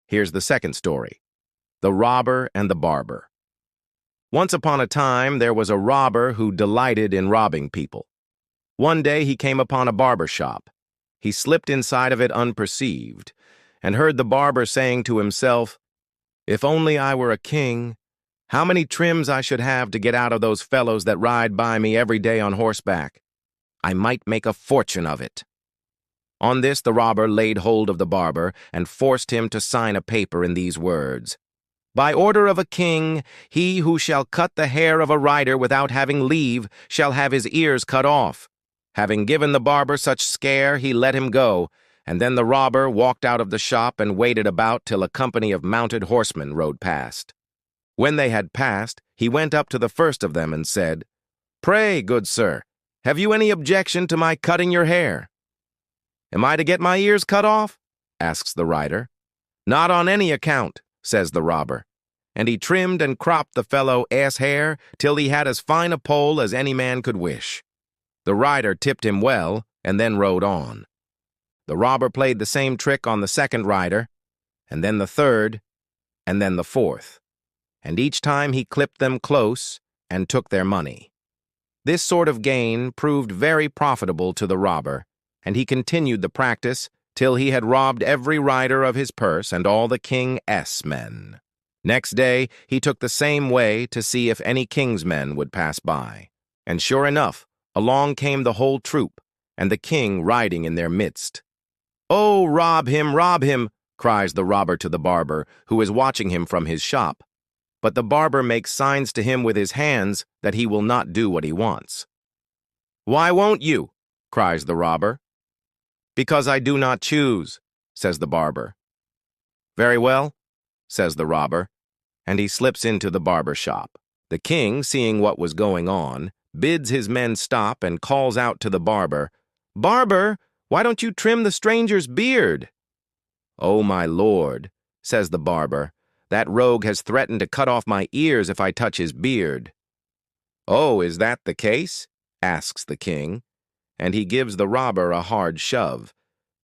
Here's the second story, The Robber and the Barber. Once upon a time, there was a robber who delighted in robbing people. One day he came upon a barber shop. He slipped inside of it unperceived and heard the barber saying to himself, "If only I were a king, how many trims I should have to get out of those fellows that ride by me every day on horseback. I might make a fortune of it." On this, the robber laid hold of the barber and forced him to sign a paper in these words: "By order of a king, he who shall cut the hair of a rider without having leave shall have his ears cut off." Having given the barber such scare, he let him go, and then the robber walked out of the shop and waited about till a company of mounted horsemen rode past. When they had passed, he went up to the first of them and said, "Pray, good sir, have you any objection to my cutting your hair?" "Am I to get my ears cut off?" asks the rider. "Not on any account," says the robber, and he trimmed and cropped the fellow's hair till he had as fine a poll as any man could wish. The rider tipped him well and then rode on. The robber played the same trick on the second rider, and then the third, and then the fourth, and each time he clipped them close and took their money. This sort of gain proved very profitable to the robber, and he continued the practice till he had robbed every rider of his purse and all the king's men. Next day he took the same way to see if any king's men would pass by, and sure enough, along came the whole troop, and the king riding in their midst. "Oh, rob him," cries the robber to the barber, who is watching him from his shop. But the barber makes signs to him with his hands that he will not do what he wants. "Why won't you?" cries the robber. "Because I do not choose," says the barber. "Very well," says the robber, and he slips into the barber shop. The king, seeing what was going on, bids his men stop and calls out to the barber, "Barber, why don't you trim the stranger's beard?" "Oh, my lord," says the barber, "that rogue has threatened to cut off my ears if I touch his beard." "Oh, is that the case?" asks the king, and he gives the robber a hard shove.